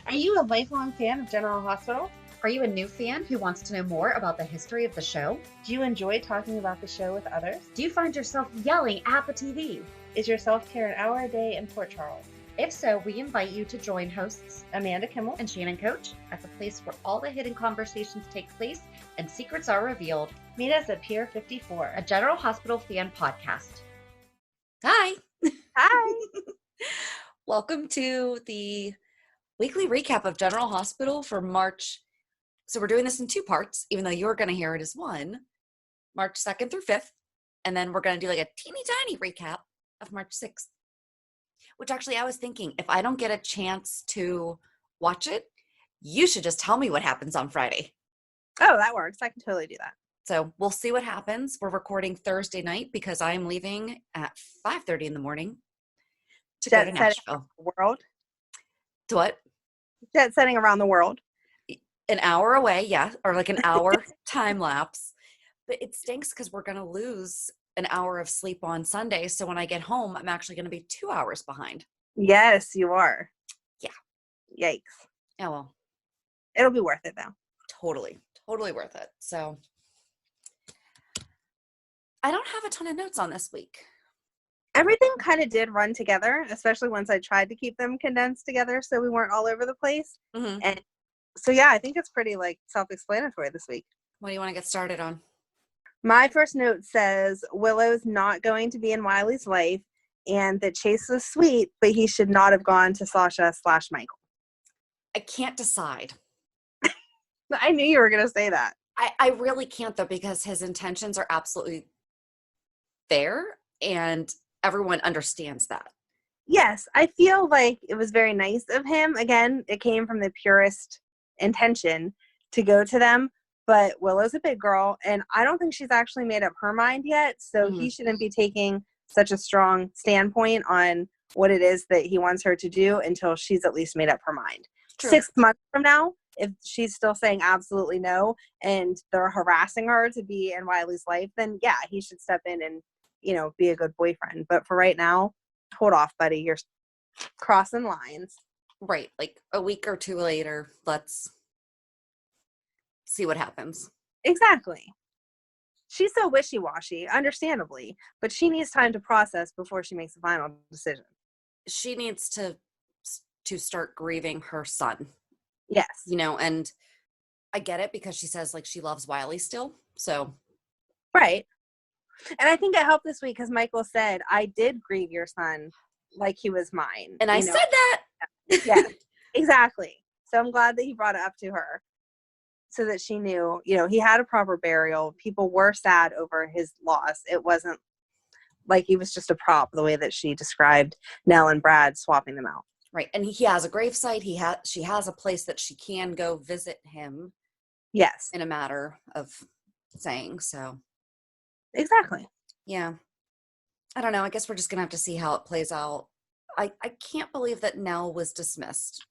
Are you a lifelong fan of General Hospital? Are you a new fan who wants to know more about the history of the show? Do you enjoy talking about the show with others? Do you find yourself yelling at the TV? Is your self-care an hour a day in Port Charles? If so, we invite you to join hosts Amanda Kimmel and Shannon Coach at the place where all the hidden conversations take place and secrets are revealed. Meet us at Pier 54, a General Hospital fan podcast. Hi. Hi. Welcome to the weekly recap of General Hospital for March. So we're doing this in two parts, even though you're going to hear it as one, March 2nd through 5th. And then we're going to do like a teeny tiny recap of March 6th, which actually I was thinking, if I don't get a chance to watch it, you should just tell me what happens on Friday. Oh, that works. I can totally do that. So we'll see what happens. We're recording Thursday night because I'm leaving at 5:30 in the morning to go to Nashville. World? To what? Jet setting around the world. An hour away, yeah, or like an hour time lapse. But it stinks because we're going to lose an hour of sleep on Sunday. So when I get home, I'm actually going to be 2 hours behind. Yes, you are. Yeah. Yikes. Oh, well. It'll be worth it, though. Totally worth it. So I don't have a ton of notes on this week. Everything kind of did run together, especially once I tried to keep them condensed together so we weren't all over the place. Mm-hmm. And so, yeah, I think it's pretty, self-explanatory this week. What do you want to get started on? My first note says Willow's not going to be in Wiley's life and that Chase was sweet, but he should not have gone to Sasha/Michael. I can't decide. I knew you were going to say that. I really can't, though, because his intentions are absolutely there and everyone understands that. Yes, I feel like it was very nice of him. Again, it came from the purest intention to go to them, but Willow's a big girl, and I don't think she's actually made up her mind yet, so he shouldn't be taking such a strong standpoint on what it is that he wants her to do until she's at least made up her mind. True. 6 months from now, if she's still saying absolutely no, and they're harassing her to be in Wiley's life, then yeah, he should step in and, be a good boyfriend. But for right now, hold off, buddy. You're crossing lines. Right. Like a week or two later, let's see what happens. Exactly. She's so wishy-washy, understandably, but she needs time to process before she makes a final decision. She needs to start grieving her son. Yes. And I get it because she says she loves Wiley still. So. Right. And I think it helped this week because Michael said, I did grieve your son like he was mine. And I said that. Yeah, exactly. So I'm glad that he brought it up to her so that she knew, he had a proper burial. People were sad over his loss. It wasn't like he was just a prop the way that she described Nell and Brad swapping them out. Right. And he has a gravesite. She has a place that she can go visit him. Yes. In a matter of saying so. Exactly. Yeah. I don't know. I guess we're just going to have to see how it plays out. I can't believe that Nell was dismissed.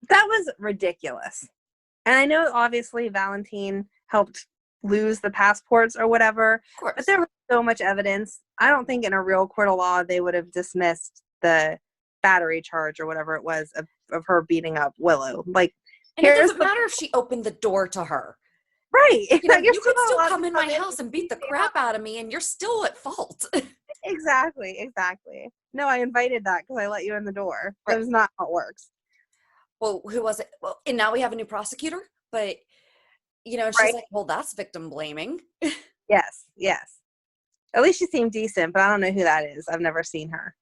That was ridiculous. And I know obviously Valentine helped lose the passports or whatever, but there was so much evidence. I don't think in a real court of law they would have dismissed the battery charge or whatever it was of her beating up Willow. And it doesn't matter if she opened the door to her. Right. You could still come in my house and beat the crap out of me and you're still at fault. Exactly. No, I invited that because I let you in the door. Right. That was not how it works. Well, who was it? Well, and now we have a new prosecutor, but, she's like, well, that's victim blaming. Yes. At least she seemed decent, but I don't know who that is. I've never seen her.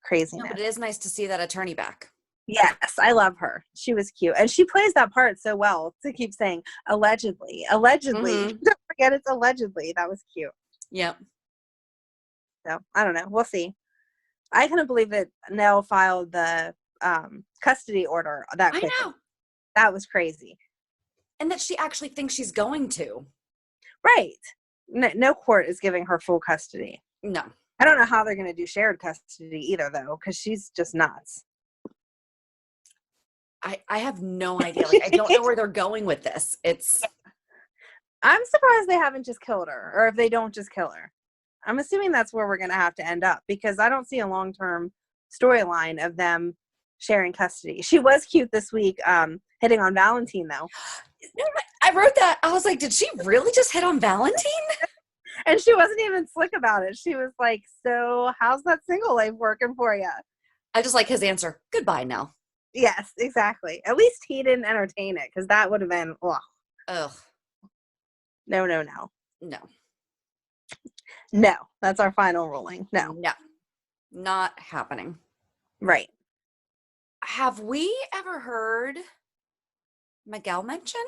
Craziness. No, but it is nice to see that attorney back. Yes, I love her. She was cute. And she plays that part so well to keep saying, allegedly. Don't forget it's allegedly. That was cute. Yep. So, I don't know. We'll see. I couldn't believe that Nell filed the custody order that quickly. I know. That was crazy. And that she actually thinks she's going to. Right. No court is giving her full custody. No. I don't know how they're going to do shared custody either, though, because she's just nuts. I have no idea. I don't know where they're going with this. I'm surprised they haven't just killed her, or if they don't just kill her. I'm assuming that's where we're going to have to end up, because I don't see a long-term storyline of them sharing custody. She was cute this week, hitting on Valentine though. I wrote that. I was like, did she really just hit on Valentine? And she wasn't even slick about it. She was like, so how's that single life working for you? I just like his answer. Goodbye now. Yes, exactly. At least he didn't entertain it, because that would have been, ugh. Ugh. No. No. No, that's our final ruling. No. No. Not happening. Right. Have we ever heard Miguel mentioned?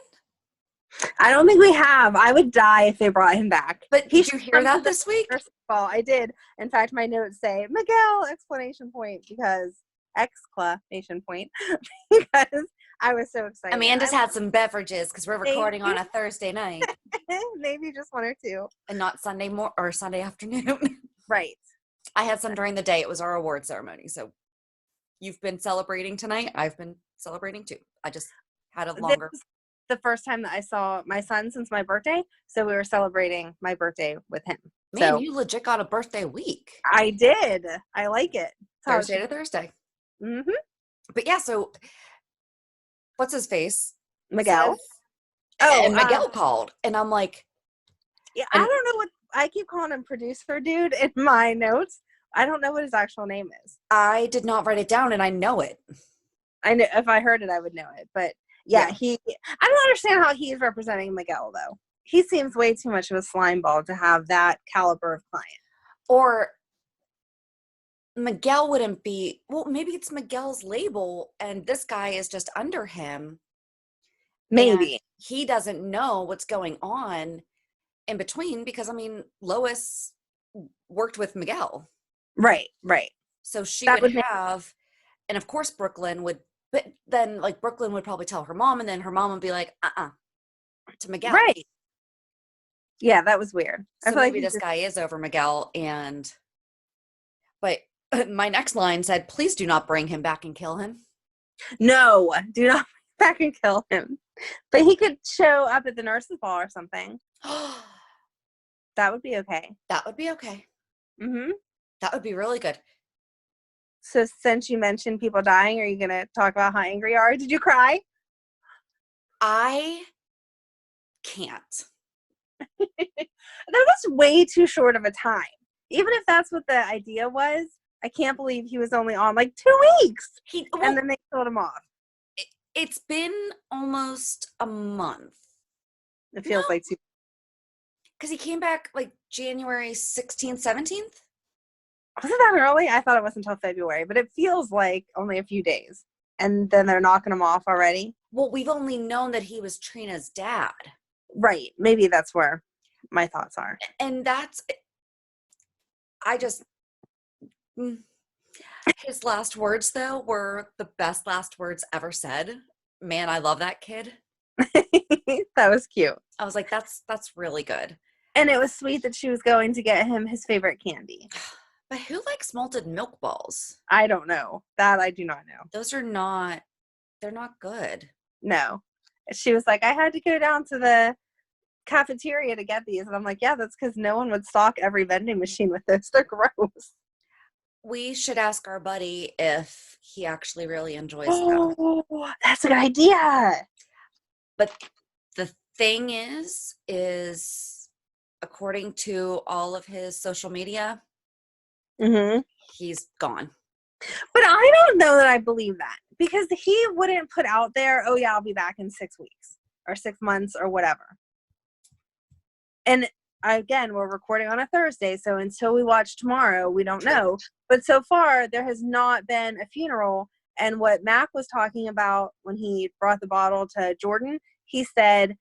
I don't think we have. I would die if they brought him back. But did you hear that this week? First of all, I did. In fact, my notes say Miguel exclamation point, because exclamation point, because I was so excited. Amanda's had some beverages because we're recording on a Thursday night. Maybe just one or two. And not Sunday or Sunday afternoon. Right. I had some during the day. It was our award ceremony. So you've been celebrating tonight. I've been celebrating too. I just had a longer. This is the first time that I saw my son since my birthday. So we were celebrating my birthday with him. Man, so you legit got a birthday week. I did. I like it. Thursday to Thursday. Mm-hmm. But yeah, so what's his face? Miguel. And Miguel called. And I'm like. Yeah, I don't know what, I keep calling him producer dude in my notes. I don't know what his actual name is. I did not write it down, and I know it. I know, if I heard it, I would know it. But yeah, I don't understand how he's representing Miguel, though. He seems way too much of a slime ball to have that caliber of client. Or Miguel wouldn't be, well, maybe it's Miguel's label, and this guy is just under him. Maybe. He doesn't know what's going on in between, because, I mean, Lois worked with Miguel. Right. So she would have, and of course Brooklyn would, but then like Brooklyn would probably tell her mom, and then her mom would be like, to Miguel. Right. Yeah, that was weird. So maybe this guy is over Miguel, but my next line said, please do not bring him back and kill him. No, do not bring him back and kill him. But he could show up at the nurse's ball or something. That would be okay. That would be okay. Mm-hmm. That would be really good. So since you mentioned people dying, are you going to talk about how angry you are? Did you cry? I can't. That was way too short of a time. Even if that's what the idea was, I can't believe he was only on like 2 weeks. And then they killed him off. It's been almost a month. It feels like two. Because he came back like January 16th, 17th. Wasn't that early? I thought it was until February, but it feels like only a few days. And then they're knocking him off already. Well, we've only known that he was Trina's dad. Right. Maybe that's where my thoughts are. And his last words, though, were the best last words ever said. Man, I love that kid. That was cute. I was like, that's really good. And it was sweet that she was going to get him his favorite candy. But who likes malted milk balls? I don't know. That I do not know. They're not good. No. She was like, I had to go down to the cafeteria to get these. And I'm like, yeah, that's because no one would stock every vending machine with those. They're gross. We should ask our buddy if he actually really enjoys them. Oh, that's a good idea. But the thing is according to all of his social media, he's gone. But I don't know that I believe that, because he wouldn't put out there, oh yeah, I'll be back in 6 weeks or 6 months or whatever. And again, we're recording on a Thursday, so until we watch tomorrow, we don't know. But so far, there has not been a funeral. And what Mac was talking about when he brought the bottle to Jordan, he said,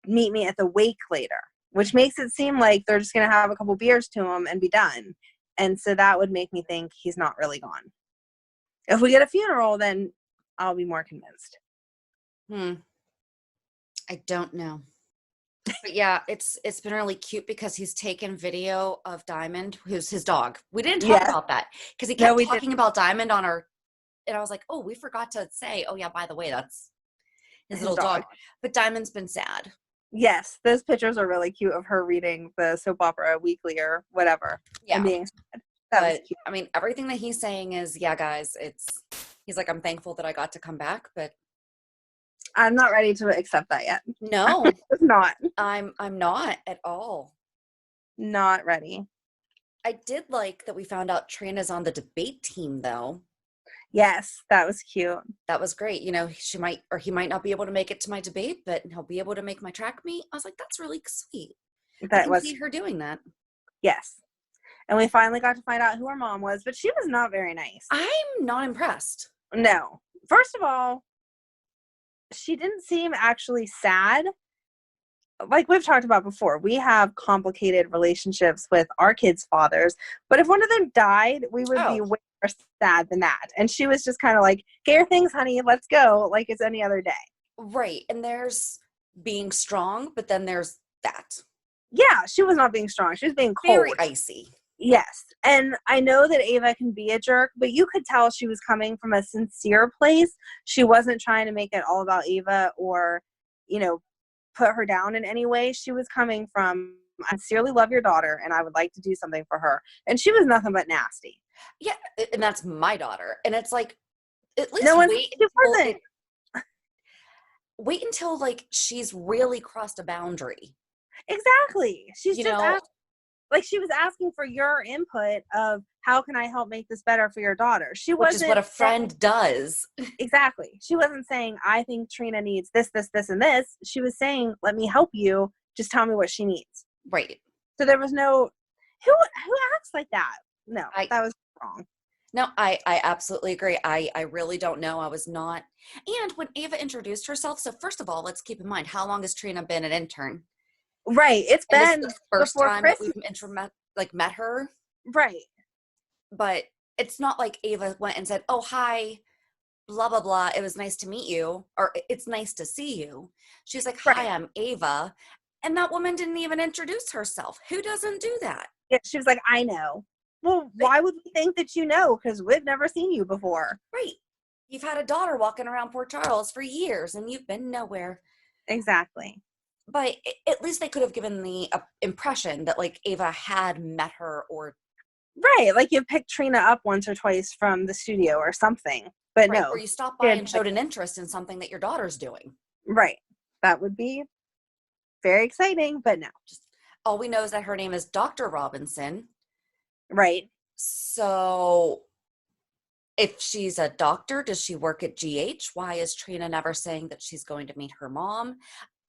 meet me at the wake later, which makes it seem like they're just going to have a couple beers to him and be done. And so that would make me think he's not really gone. If we get a funeral, then I'll be more convinced. I don't know. But yeah, it's been really cute because he's taken video of Diamond, who's his dog. We didn't talk about that because he kept talking about Diamond on our, and I was like, oh, we forgot to say, oh yeah, by the way, that's his little dog. But Diamond's been sad. Yes, those pictures are really cute of her reading the soap opera weekly or whatever. Yeah. And being sad. That was cute. I mean, everything that he's saying is, yeah, guys, He's like, I'm thankful that I got to come back, but I'm not ready to accept that yet. no, It's not. I'm not at all. Not ready. I did like that we found out Trina's on the debate team, though. Yes, that was cute. That was great. You know, she might or he might not be able to make it to my debate, but he'll be able to make my track meet. I was like, that's really sweet. I That can was, see her doing that. yes. And we finally got to find out who her mom was, but she was not very nice. I'm not impressed. No. First of all, she didn't seem actually sad. Like we've talked about before, we have complicated relationships with our kids' fathers, but if one of them died, we would be Oh, way more sad than that. And she was just kind of like, get your things, honey, let's go, like it's any other day. right. And there's being strong, but then there's that. Yeah, she was not being strong. She was being Very cold. icy. Yes. And I know that Ava can be a jerk, but you could tell she was coming from a sincere place. She wasn't trying to make it all about Ava or, you know, put her down in any way. She was coming from, I sincerely love your daughter and I would like to do something for her. And she was nothing but nasty. Yeah, and that's my daughter. And it's like, at least No one said she wasn't. wait until like she's really crossed a boundary. Exactly. She's You just know, asked, like she was asking for your input of how can I help make this better for your daughter. She which is what wasn't a friend does. exactly. She wasn't saying, I think Trina needs this, this, this, and this. She was saying, let me help you. Just tell me what she needs. Right. So there was no, who acts like that? No, I that was wrong. No, I absolutely agree. I really don't know. I was not. And when Ava introduced herself, so first of all, let's keep in mind how long has Trina been an intern? Right. It's And this is been the first before time that Christmas. we've met her. Right. But it's not like Ava went and said, "Oh, hi, blah blah blah. It was nice to meet you," or "It's nice to see you." She's like, "Hi, Right. I'm Ava," and that woman didn't even introduce herself. Who doesn't do that? Yeah, she was like, I know. Well, Right. why would we think that you know? Because we've never seen you before. Right. You've had a daughter walking around Port Charles for years, and you've been nowhere. Exactly. But at least they could have given the impression that like Ava had met her or Right. Like you picked Trina up once or twice from the studio or something. But right, or no. you stopped She by had, and like, showed an interest in something that your daughter's doing. right. That would be very exciting, but no. Just all we know is that her name is Dr. Robinson. Right. So if she's a doctor, does she work at GH? Why is Trina never saying that she's going to meet her mom?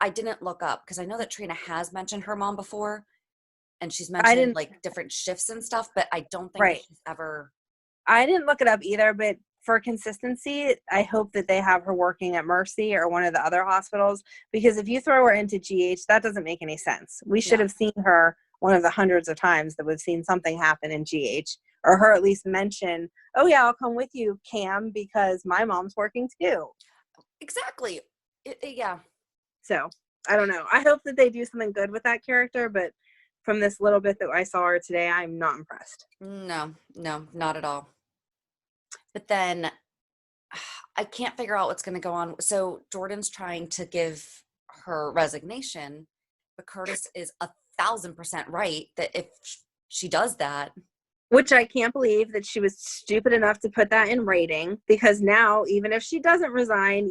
I didn't look up because I know that Trina has mentioned her mom before and she's I mentioned didn't, like different shifts and stuff, but I don't think that right. she's ever I didn't look it up either, but for consistency, I hope that they have her working at Mercy or one of the other hospitals because if you throw her into GH, that doesn't make any sense. We should no. have seen her one of the hundreds of times that we've seen something happen in GH or her at least mention, oh yeah, I'll come with you, Cam, because my mom's working too. Exactly. Yeah. So I don't know. I hope that they do something good with that character, but from this little bit that I saw her today, I'm not impressed. No, no, not at all. But then I can't figure out what's going to go on. So Jordan's trying to give her resignation, but Curtis is 1,000% right that if she does that, Which I can't believe that she was stupid enough to put that in writing because now, even if she doesn't resign,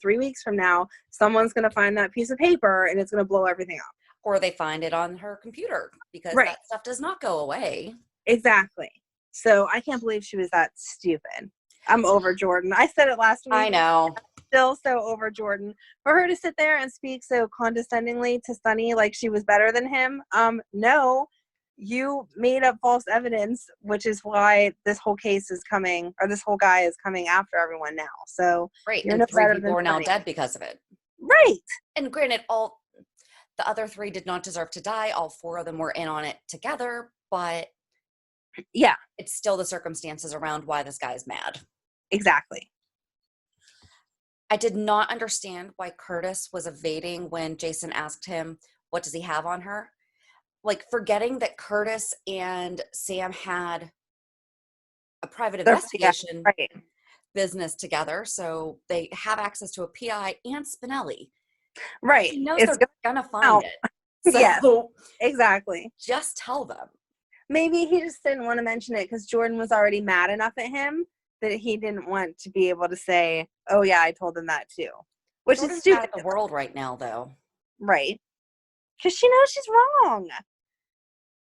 3 weeks from now, someone's going to find that piece of paper and it's going to blow everything up. or they find it on her computer because Right. that stuff does not go away. Exactly. So I can't believe she was that stupid. I'm over Jordan. I said it last week. I know. Still so over Jordan. For her to sit there and speak so condescendingly to Sunny like she was better than him, no. You made up false evidence, which is why this whole case is coming, or this whole guy is coming after everyone now. So Right. you're And no 3 better people than are now Sunny. dead because of it. Right. And granted, all the other 3 did not deserve to die. All 4 of them were in on it together, but Yeah, it's still the circumstances around why this guy's mad. exactly. I did not understand why Curtis was evading when Jason asked him, what does he have on her? Like forgetting that Curtis and Sam had a private Yeah, investigation right. business together. So they have access to a PI and Spinelli. Right. He knows It's they're going going to to find out. it. Yes, So exactly. just tell them. Maybe he just didn't want to mention it because Jordan was already mad enough at him that he didn't want to be able to say, oh yeah, I told him that too, which is Jordan's out stupid. of the world right now, though. Right. Because she knows she's wrong.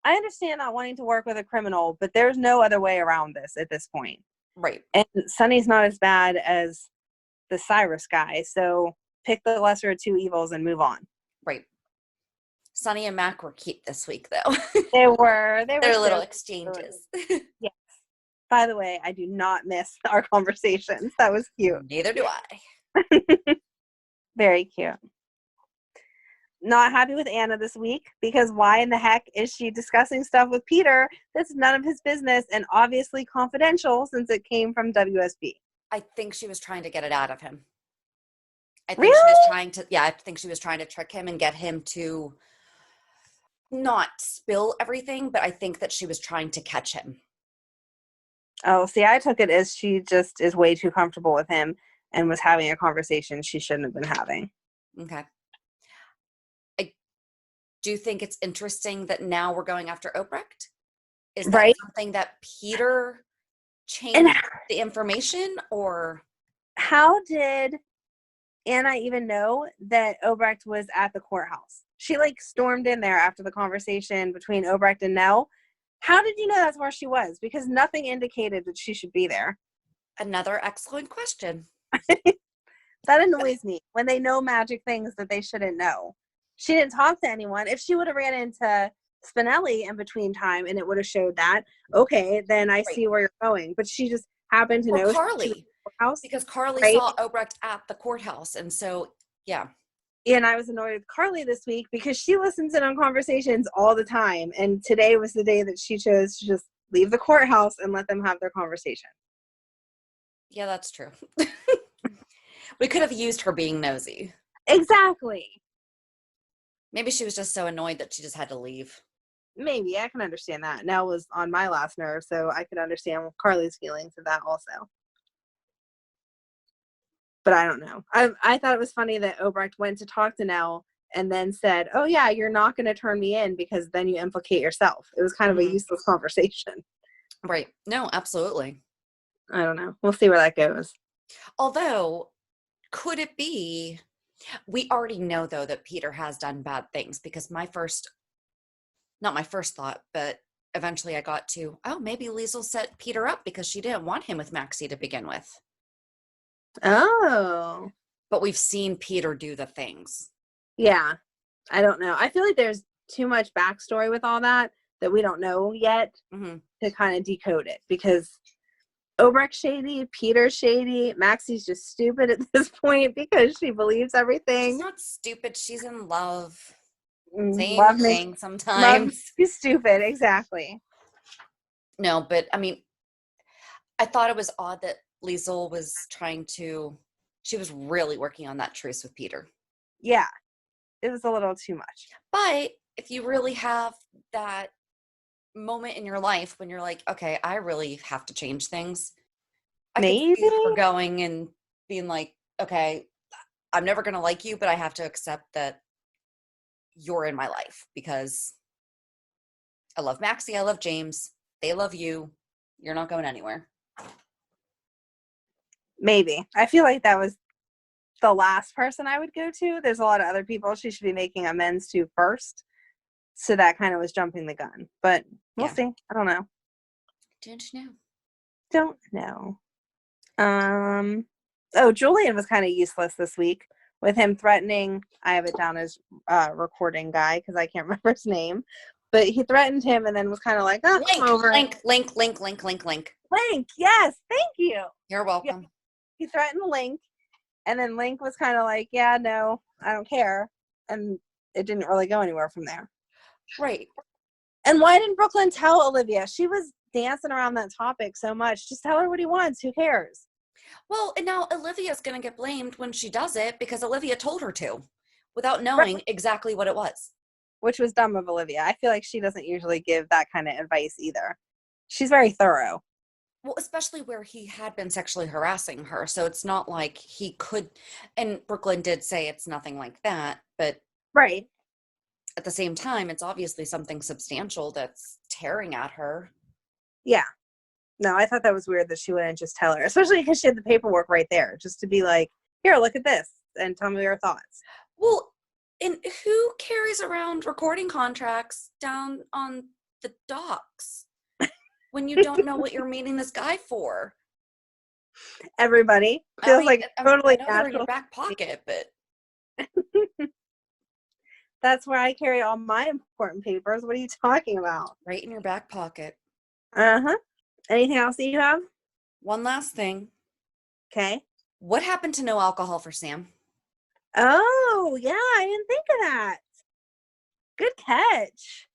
I understand not wanting to work with a criminal, but there's no other way around this at this point. Right. And Sonny's not as bad as the Cyrus guy, so pick the lesser of two evils and move on. Right. Sonny and Mac were cute this week, though. They were Their little so exchanges. yes. By the way, I do not miss our conversations. That was cute. Neither do I. Very cute. Not happy with Anna this week because why in the heck is she discussing stuff with Peter that's none of his business and obviously confidential since it came from WSB? I think she was trying to get it out of him. I think Really? she was trying to, I think she was trying to trick him and get him to not spill everything, but I think that she was trying to catch him. Oh, see, I took it as she just is way too comfortable with him and was having a conversation she shouldn't have been having. Okay. I do think it's interesting that now we're going after Obrecht. Is that right? something that Peter changed And the information, or how did Anna even know that Obrecht was at the courthouse? She like stormed in there after the conversation between Obrecht and Nell. How did you know that's where she was? Because nothing indicated that she should be there. another excellent question. That annoys me when they know magic things that they shouldn't know. She didn't talk to anyone. If she would have ran into Spinelli in between time and it would have showed that, okay, then I see where you're going. But she just happened to know Carly, she was at the courthouse, because Carly right? saw Obrecht at the courthouse, and so yeah. And I was annoyed with Carly this week because she listens in on conversations all the time. And today was the day that she chose to just leave the courthouse and let them have their conversation. Yeah, that's true. We could have used her being nosy. Exactly. Maybe she was just so annoyed that she just had to leave. Maybe. I can understand that. Nell was on my last nerve, so I could understand Carly's feelings of that also. But I don't know. I thought it was funny that Obrecht went to talk to Nell and then said, oh yeah, you're not going to turn me in because then you implicate yourself. It was kind of a useless conversation. Right. No, absolutely. I don't know. We'll see where that goes. Although, could it be, we already know though that Peter has done bad things, because not my first thought, but eventually I got to, oh, maybe Liesel set Peter up because she didn't want him with Maxie to begin with. Oh. But we've seen Peter do the things. Yeah. I don't know. I feel like there's too much backstory with all that we don't know yet to kind of decode it, because Obrecht's shady, Peter's shady, Maxie's just stupid at this point because she believes everything. She's not stupid. She's in love. Same Love thing me. sometimes. Love, she's stupid. Exactly. No, but I mean, I thought it was odd that Liesel was she was really working on that truce with Peter. Yeah. It was a little too much. But if you really have that moment in your life when you're like, okay, I really have to change things, I could Maybe. see her going and being like, okay, I'm never going to like you, but I have to accept that you're in my life because I love Maxie, I love James, they love you, you're not going anywhere. Maybe. I feel like that was the last person I would go to. There's a lot of other people she should be making amends to first. So that kind of was jumping the gun. But we'll see. I don't know. Don't know. Oh, Julian was kind of useless this week with him threatening. I have it down as recording guy because I can't remember his name. But he threatened him and then was kind of like, oh, come over. Link. Link, yes, thank you. You're welcome. Yeah. He threatened Link, and then Link was kind of like, yeah, no, I don't care. And it didn't really go anywhere from there. Right. And why didn't Brooklyn tell Olivia? She was dancing around that topic so much. Just tell her what he wants. Who cares? Well, and now Olivia's going to get blamed when she does it because Olivia told her to without knowing exactly what it was. Which was dumb of Olivia. I feel like she doesn't usually give that kind of advice either. She's very thorough. Well, especially where he had been sexually harassing her. So it's not like he could, and Brooklyn did say it's nothing like that, but right. At the same time, it's obviously something substantial that's tearing at her. Yeah. No, I thought that was weird that she wouldn't just tell her, especially because she had the paperwork right there, just to be like, here, look at this, and tell me your thoughts. Well, and who carries around recording contracts down on the docks when you don't know what you're meeting this guy for? Everybody I feels mean, like I totally know they're in your natural. back pocket, but That's where I carry all my important papers. What are you talking about? right in your back pocket. Uh-huh. Anything else that you have? One last thing. Okay. What happened to no alcohol for Sam? Oh, yeah, I didn't think of that. Good catch.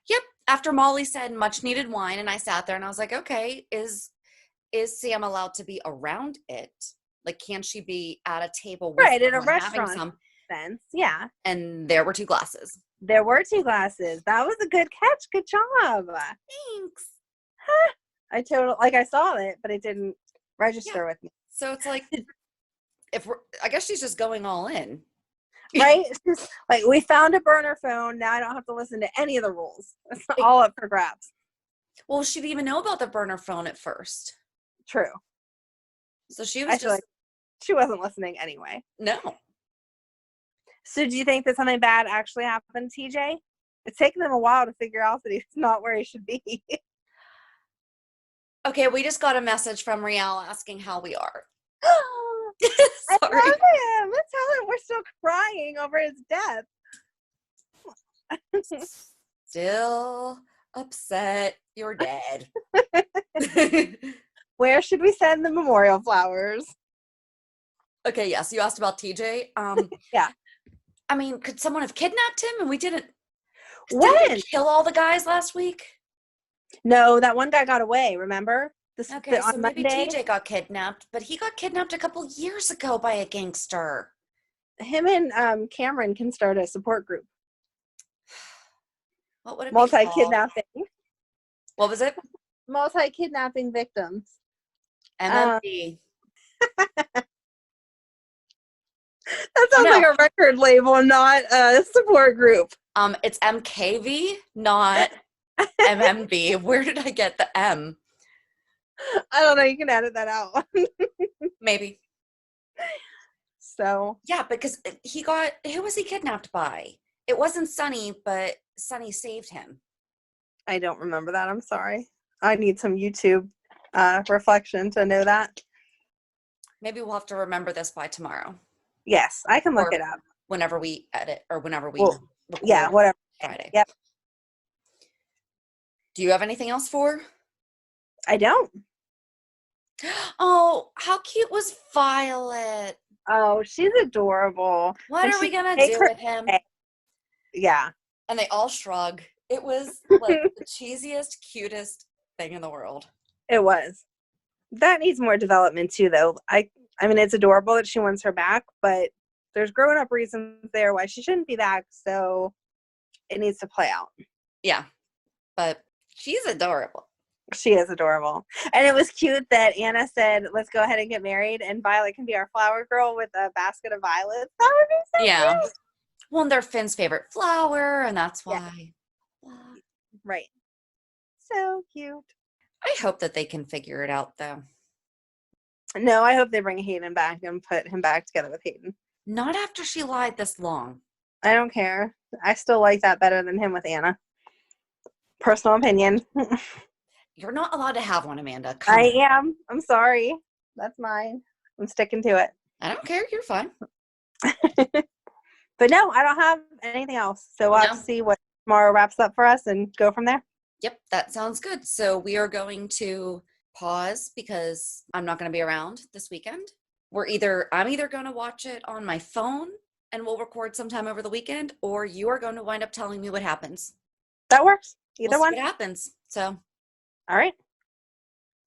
Yep. After Molly said much needed wine, and I sat there and I was like, okay, is Sam allowed to be around it? Like, can she be at a table with Right, at a someone having restaurant some? sense. Yeah. And there were 2 glasses. There were 2 glasses. That was a good catch. Good job. Thanks. I totally, like, I saw it, but it didn't register Yeah. with me. So it's like, I guess she's just going all in. Right? It's just like, we found a burner phone. Now I don't have to listen to any of the rules. It's all up for grabs. Well, she didn't even know about the burner phone at first. True. So she was I feel just, like she wasn't listening anyway. no. So do you think that something bad actually happened, TJ? It's taken them a while to figure out that he's not where he should be. Okay, we just got a message from Riel asking how we are. I Sorry. love him. Let's tell him we're still crying over his death. Still upset you're dead. Where should we send the memorial flowers? Okay, yes, you asked about TJ. Yeah. I mean, could someone have kidnapped him and we didn't? When? Didn't they kill all the guys last week? No, that one guy got away, remember? Okay, so On maybe Monday, TJ got kidnapped, but he got kidnapped a couple years ago by a gangster. him and Cameron can start a support group. What would it be called? Multi-kidnapping. What was it? Multi-kidnapping victims. MMB. That sounds like a record label, not a support group. It's MKV, not MMB. Where did I get the M? I don't know. You can edit that out. Maybe. So. Yeah, because who was he kidnapped by? It wasn't Sunny, but Sunny saved him. I don't remember that. I'm sorry. I need some YouTube reflection to know that. Maybe we'll have to remember this by tomorrow. Yes, I can look it up. Whenever we edit or whenever we record. Yeah, whatever. Friday. Yep. Do you have anything else for? I don't. Oh, how cute was Violet? Oh, she's adorable. What are we going to do with him? Yeah. And they all shrug. It was like the cheesiest, cutest thing in the world. It was. That needs more development too, though. I mean, it's adorable that she wants her back, but there's growing up reasons there why she shouldn't be back, so it needs to play out. Yeah, but she's adorable. She is adorable. And it was cute that Anna said, let's go ahead and get married, and Violet can be our flower girl with a basket of violets. That would be so cute. Well, and they're Finn's favorite flower, and that's why. Yeah. Right. So cute. I hope that they can figure it out, though. No, I hope they bring Hayden back and put him back together with Hayden. Not after she lied this long. I don't care. I still like that better than him with Anna. Personal opinion. You're not allowed to have one, Amanda. I am. I'm sorry. That's mine. I'm sticking to it. I don't care. You're fine. But no, I don't have anything else. So we'll have to see what tomorrow wraps up for us and go from there. Yep, that sounds good. So we are going to pause because I'm not going to be around this weekend. I'm either going to watch it on my phone and we'll record sometime over the weekend, or you are going to wind up telling me what happens. That works. Either one. What happens. So. All right.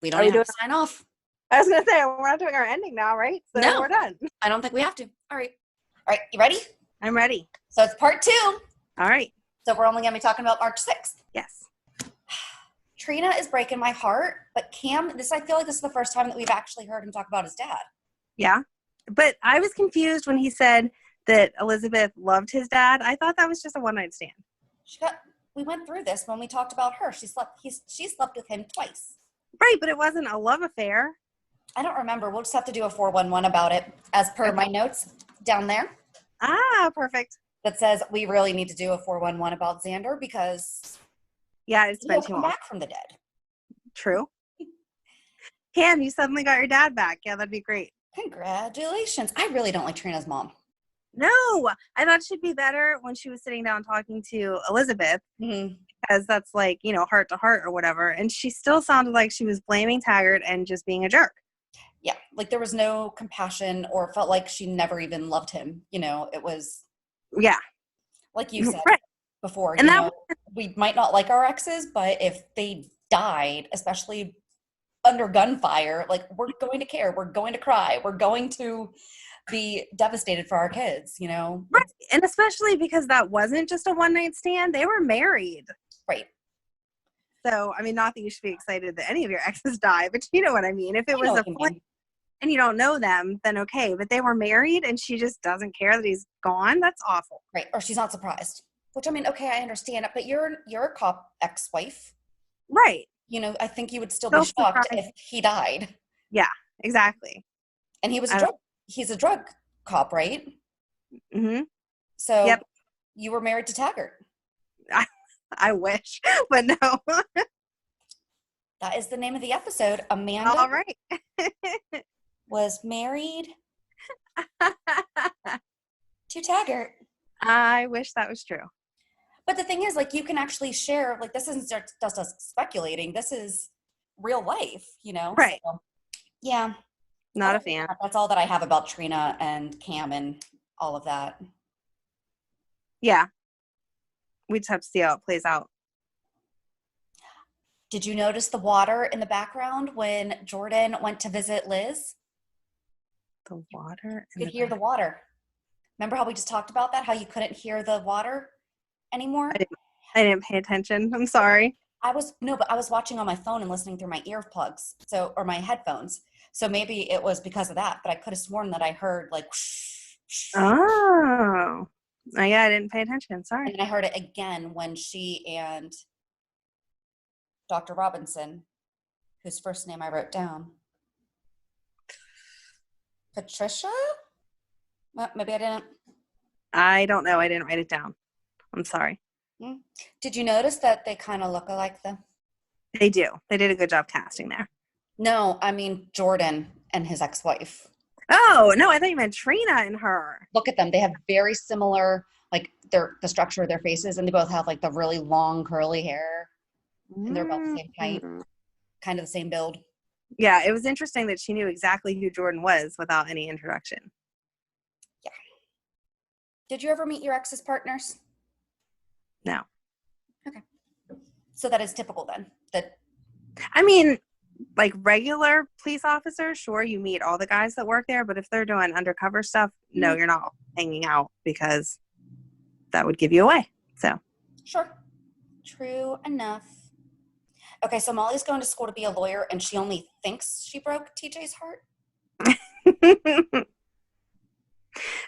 We don't have to sign off. I was going to say, we're not doing our ending now, right? So no, we're done. I don't think we have to. All right. You ready? I'm ready. So it's part 2. All right. So we're only going to be talking about March 6th. Yes. Trina is breaking my heart, but Cam, I feel like this is the first time that we've actually heard him talk about his dad. Yeah. But I was confused when he said that Elizabeth loved his dad. I thought that was just a one-night stand. We went through this when we talked about her. She slept with him twice. Right, but it wasn't a love affair. I don't remember. We'll just have to do a 411 about it as per Okay. my notes down there Ah, perfect. that says we really need to do a 411 about Zander because Yeah, it's been he'll too come long. back from the dead. True. Cam, you suddenly got your dad back. Yeah, that'd be great. Congratulations. I really don't like Trina's mom. No, I thought she'd be better when she was sitting down talking to Elizabeth, Mm-hmm. because that's like, heart to heart or whatever. And she still sounded like she was blaming Taggert and just being a jerk. Yeah, like there was no compassion or felt like she never even loved him. It was Yeah, like you said right. before, And that, we might not like our exes, but if they died, especially under gunfire, like we're going to care, we're going to cry, we're going to be devastated for our kids, right. And especially because that wasn't just a one night stand, they were married. Right. So, I mean, not that you should be excited that any of your exes die, but you know what I mean. If it I know was a what you fling mean. and you don't know them, then okay. But they were married and she just doesn't care that he's gone. That's awful. Right. Or she's not surprised. Which I mean, okay, I understand it, but you're a cop ex-wife. Right. I think you would still be So shocked surprised. if he died. Yeah, exactly. And I don't. he's a drug cop, right? Mm-hmm. So Yep. you were married to Taggert. I, I wish, but no. That is the name of the episode. Amanda All right. was married to Taggert. I wish that was true. But the thing is, like, you can actually share, like, this isn't just us speculating. This is real life, Right. So, yeah. Not a fan. That's all that I have about Trina and Cam and all of that. Yeah. We just have to see how it plays out. Did you notice the water in the background when Jordan went to visit Liz? The water. You could hear the water. Remember how we just talked about that? How you couldn't hear the water anymore? I didn't pay attention. I'm sorry. But I was watching on my phone and listening through my earplugs, or my headphones. So maybe it was because of that, but I could have sworn that I heard like whoosh, whoosh. Oh. Oh, yeah, I didn't pay attention. Sorry. And then I heard it again when she and Dr. Robinson, whose first name I wrote down. Patricia? Well, maybe I didn't. I don't know. I didn't write it down. I'm sorry. Did you notice that they kind of look alike though? They do. They did a good job casting there. No, I mean Jordan and his ex-wife. Oh, no, I thought you meant Trina and her. Look at them. They have very similar, like the structure of their faces, and they both have like the really long curly hair. And they're about the same height, kind of the same build. Yeah, it was interesting that she knew exactly who Jordan was without any introduction. Yeah. Did you ever meet your ex's partners? No. Okay. So that is typical then. I mean, like regular police officers, sure, you meet all the guys that work there, but if they're doing undercover stuff, no, you're not hanging out because that would give you away. So. Sure. True enough. Okay, so Molly's going to school to be a lawyer, and she only thinks she broke TJ's heart?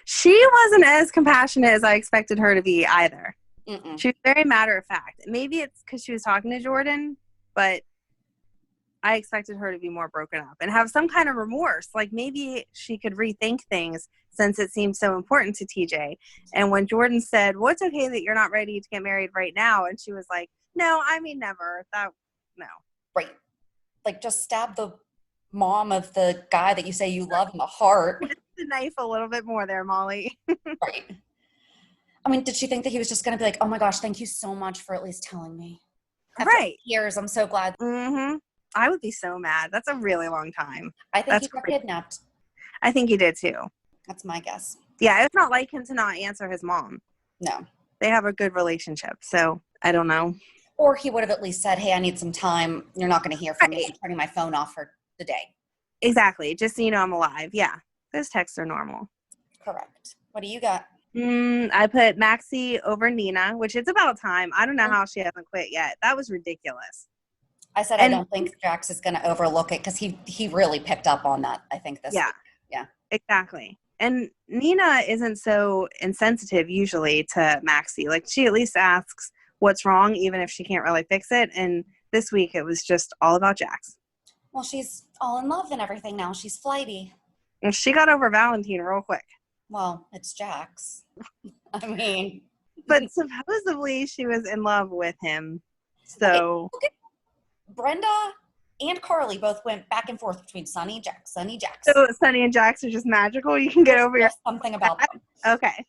She wasn't as compassionate as I expected her to be either. Mm-mm. She was very matter of fact. Maybe it's because she was talking to Jordan, but I expected her to be more broken up and have some kind of remorse. Like maybe she could rethink things since it seemed so important to TJ. And when Jordan said, well, it's okay that you're not ready to get married right now. And she was like, no, I mean, never. No. Right. Like just stab the mom of the guy that you say you love in the heart. The knife a little bit more there, Molly. Right. I mean, did she think that he was just going to be like, oh my gosh, thank you so much for at least telling me? After right. years, I'm so glad. Mm-hmm. I would be so mad. That's a really long time. I think he got kidnapped. I think he did too. That's my guess. Yeah, it's not like him to not answer his mom. No. They have a good relationship, so I don't know. Or he would have at least said, hey, I need some time. You're not going to hear from me. I'm turning my phone off for the day. Exactly. Just so you know I'm alive. Yeah. Those texts are normal. Correct. What do you got? I put Maxie over Nina, which it's about time. I don't know how she hasn't quit yet. That was ridiculous. I said I don't think Jax is going to overlook it because he really picked up on that, I think, this week. Yeah. Exactly. And Nina isn't so insensitive usually to Maxie. Like she at least asks what's wrong, even if she can't really fix it. And this week it was just all about Jax. Well, she's all in love and everything now. She's flighty. And she got over Valentine real quick. Well, it's Jax. I mean, But supposedly she was in love with him. okay, So look at Brenda and Carly both went back and forth between Sunny, Jax, Sunny, Jax. so Sunny and Jax are just magical. You can get There's over your just something about them. Okay.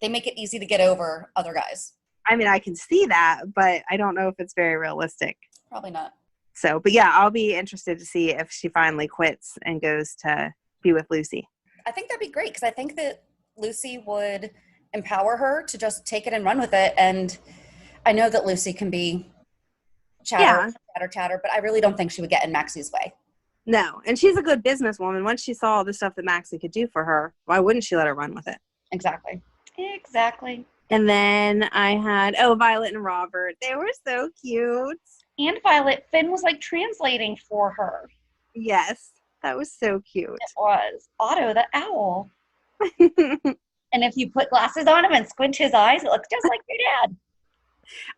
They make it easy to get over other guys. I mean, I can see that, but I don't know if it's very realistic. Probably not. So, but yeah, I'll be interested to see if she finally quits and goes to be with Lucy. I think that'd be great because I think that Lucy would empower her to just take it and run with it. And I know that Lucy can be chatter, but I really don't think she would get in Maxie's way. No, and she's a good businesswoman. Once she saw the stuff that Maxie could do for her, why wouldn't she let her run with it? Exactly. And then I had, Violet and Robert. They were so cute. And Violet, Finn was like translating for her. Yes, that was so cute. It was. Otto, the owl. And if you put glasses on him and squint his eyes, it looks just like your dad.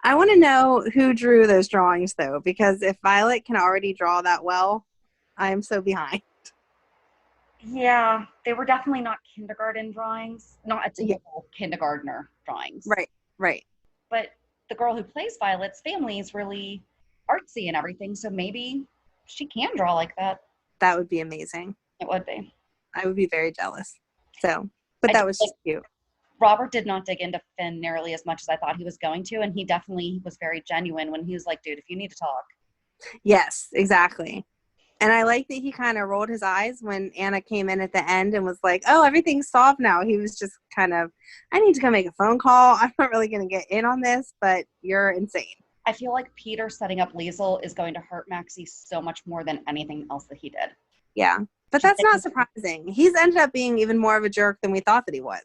I want to know who drew those drawings, though, because if Violet can already draw that well, I am so behind. Yeah, they were definitely not kindergarten drawings. Not a typical kindergartner drawings. Right. But the girl who plays Violet's family is really artsy and everything, so maybe she can draw like that. That would be amazing. It would be. I would be very jealous. So, but that was just cute. Robert did not dig into Finn nearly as much as I thought he was going to, and he definitely was very genuine when he was like, dude, if you need to talk. Yes, exactly. And I like that he kind of rolled his eyes when Anna came in at the end and was like, oh, everything's solved now. He was just kind of, I need to go make a phone call. I'm not really going to get in on this, but you're insane. I feel like Peter setting up Liesel is going to hurt Maxie so much more than anything else that he did. Yeah, but that's not surprising. He's ended up being even more of a jerk than we thought that he was.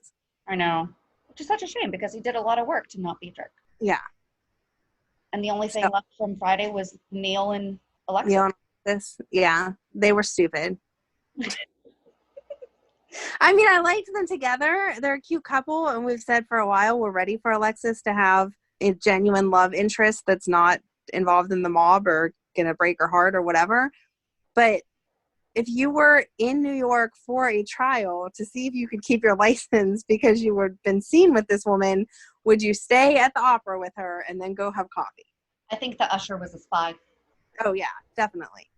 I know. Which is such a shame because he did a lot of work to not be a jerk. Yeah. And the only thing left from Friday was Neil and Alexis. Neil and Alexis, yeah, they were stupid. I mean, I liked them together. They're a cute couple, and we've said for a while we're ready for Alexis to have a genuine love interest that's not involved in the mob or going to break her heart or whatever. But if you were in New York for a trial to see if you could keep your license because you had been seen with this woman, would you stay at the opera with her and then go have coffee? I think the usher was a spy. Oh, yeah, definitely.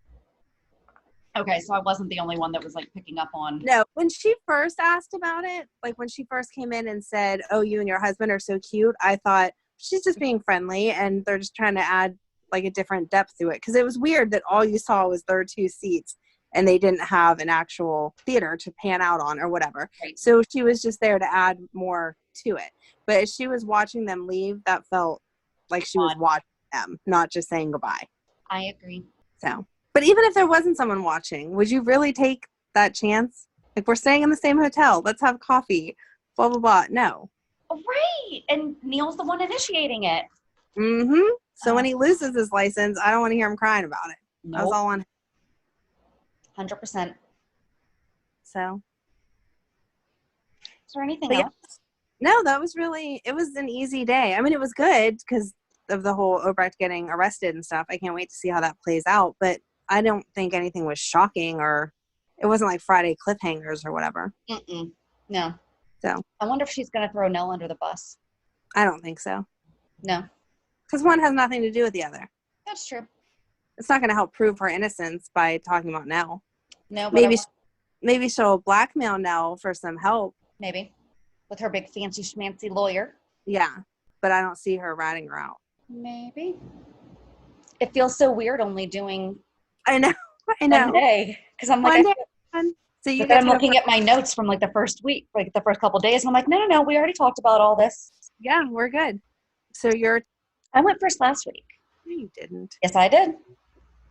Okay, so I wasn't the only one that was like picking up on. No, when she first asked about it, like when she first came in and said, oh, you and your husband are so cute, I thought she's just being friendly and they're just trying to add like a different depth to it. Because it was weird that all you saw was their two seats and they didn't have an actual theater to pan out on or whatever. Right. So she was just there to add more to it. But as she was watching them leave, that felt like she was watching them, not just saying goodbye. I agree. So, but even if there wasn't someone watching, would you really take that chance? Like, we're staying in the same hotel. Let's have coffee. Blah, blah, blah. No. Right. And Neil's the one initiating it. Mm-hmm. So when he loses his license, I don't want to hear him crying about it. Nope. That was all on him. 100%. So. Is there anything else? No, that was really, it was an easy day. I mean, it was good because of the whole Obrecht getting arrested and stuff. I can't wait to see how that plays out. But I don't think anything was shocking or it wasn't like Friday cliffhangers or whatever. No. So. I wonder if she's going to throw Nell under the bus. I don't think so. No. Because one has nothing to do with the other. That's true. It's not going to help prove her innocence by talking about Nell. No, but maybe she'll blackmail Nell for some help. Maybe. With her big fancy schmancy lawyer. Yeah. But I don't see her ratting her out. Maybe. It feels so weird only doing I know. one day. Because I'm like, so I'm looking at my notes from like the first week, like the first couple of days. And I'm like, no, we already talked about all this. Yeah, we're good. So I went first last week. No, you didn't. Yes, I did.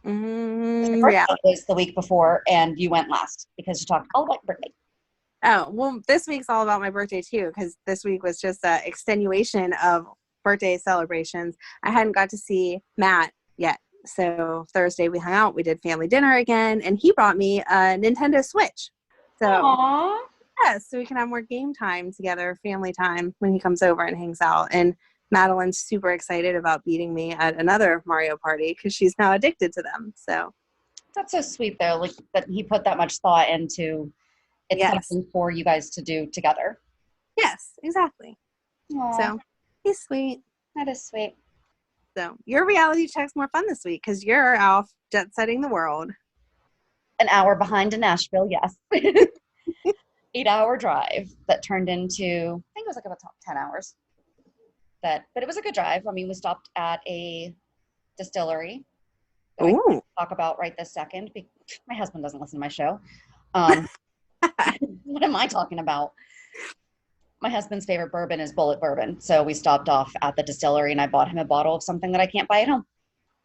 The first one was the week before, and you went last because you talked all about your birthday. Oh, well, this week's all about my birthday too, because this week was just an extenuation of birthday celebrations. I hadn't got to see Matt yet. So Thursday we hung out, we did family dinner again, and he brought me a Nintendo Switch. So, aww. Yeah, so we can have more game time together, family time, when he comes over and hangs out. And Madeline's super excited about beating me at another Mario Party because she's now addicted to them. So That's so sweet though, like that he put that much thought into it's Yes. something for you guys to do together. Yes, exactly. Aw, So he's sweet. that is sweet. So your reality check's more fun this week because you're out jet setting the world. An hour behind in Nashville, yes. 8-hour drive that turned into, I think it was like about 10 hours. But it was a good drive. I mean, we stopped at a distillery that I Ooh. can't talk about right this second. My husband doesn't listen to my show. What am I talking about? My husband's favorite bourbon is Bullet Bourbon. So we stopped off at the distillery and I bought him a bottle of something that I can't buy at home.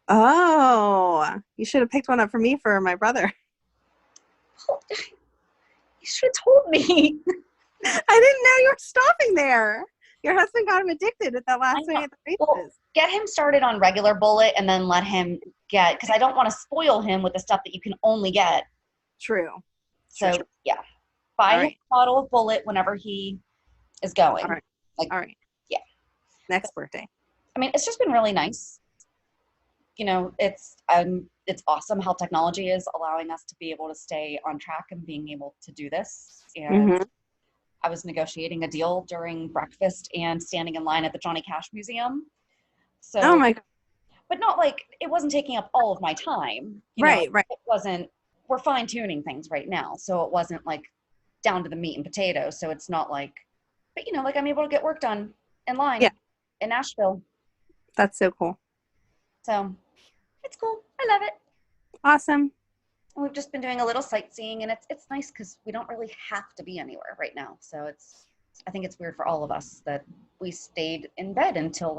Oh, you should have picked one up for me for my brother. You should have told me. I didn't know you were stopping there. Your husband got him addicted at that last I night know. at the races. Well, get him started on regular Bullet and then let him get, because I don't want to spoil him with the stuff that you can only get. True. So, True. yeah. Buy All him right. a bottle of Bullet whenever he is going. All right. Like, All right. yeah. Next birthday. I mean, it's just been really nice. You know, it's awesome how technology is allowing us to be able to stay on track and being able to do this. And Mhm. I was negotiating a deal during breakfast and standing in line at the Johnny Cash Museum. So, Oh my God. but not like it wasn't taking up all of my time. You know, Right. it wasn't. We're fine tuning things right now, so it wasn't like down to the meat and potatoes. So it's not like, but you know, like I'm able to get work done in line Yeah. in Nashville. That's so cool. So it's cool. I love it. Awesome. And we've just been doing a little sightseeing, and it's nice because we don't really have to be anywhere right now. So I think it's weird for all of us that we stayed in bed until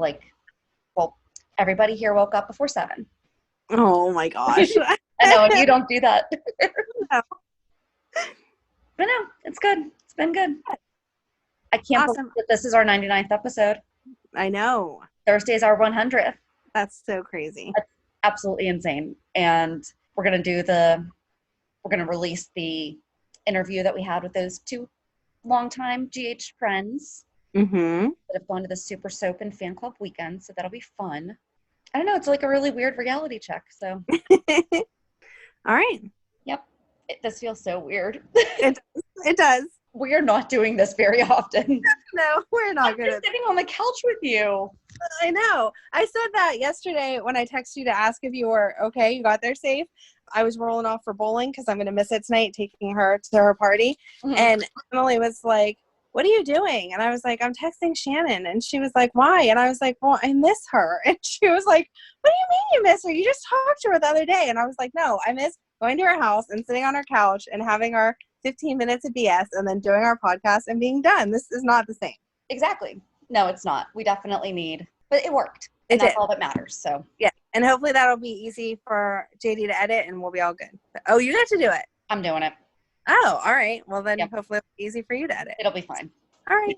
everybody here woke up before 7. Oh my gosh. I know, and you don't do that. No. But no, it's good. It's been good. I can't Awesome. believe that this is our 99th episode. I know. Thursday's our 100th. That's so crazy. Absolutely insane. And we're going to release the interview that we had with those 2 longtime GH friends Mm-hmm. that have gone to the Super Soap and Fan Club weekend. So that'll be fun. I don't know. It's like a really weird reality check. So, All right. yep. This feels so weird. It does. We are not doing this very often. No, we're not I'm good just at sitting on the couch with you. I know. I said that yesterday when I texted you to ask if you were okay, you got there safe. I was rolling off for bowling because I'm going to miss it tonight, taking her to her party. Mhm. And Emily was like, what are you doing? And I was like, I'm texting Shannon. And she was like, why? And I was like, well, I miss her. And she was like, what do you mean you miss her? You just talked to her the other day. And I was like, no, I miss going to her house and sitting on her couch and having our 15 minutes of BS and then doing our podcast and being done. This is not the same. Exactly. No, it's not. We definitely need, but it worked. And It that's did. all that matters. So Yeah. And hopefully that'll be easy for JD to edit and we'll be all good. Oh, you got to do it. I'm doing it. Oh, all right. Well, then Yep. hopefully it'll be easy for you to edit. It'll be fine. All right.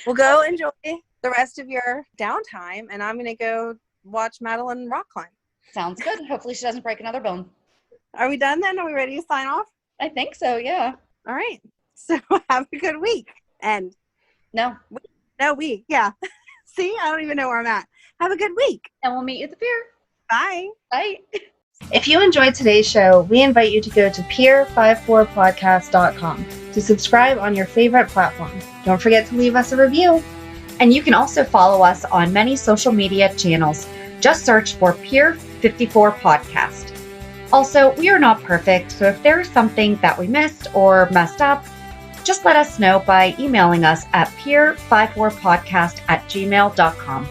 Well, go enjoy the rest of your downtime, and I'm going to go watch Madeline rock climb. Sounds good. Hopefully she doesn't break another bone. Are we done then? Are we ready to sign off? I think so. Yeah. All right. So have a good week. And No. week. Yeah. See, I don't even know where I'm at. Have a good week. And we'll meet you at the pier. Bye. Bye. If you enjoyed today's show, we invite you to go to peer54podcast.com to subscribe on your favorite platform. Don't forget to leave us a review. And you can also follow us on many social media channels. Just search for Peer 54 Podcast. Also, we are not perfect, so if there is something that we missed or messed up, just let us know by emailing us at peer54podcast@gmail.com.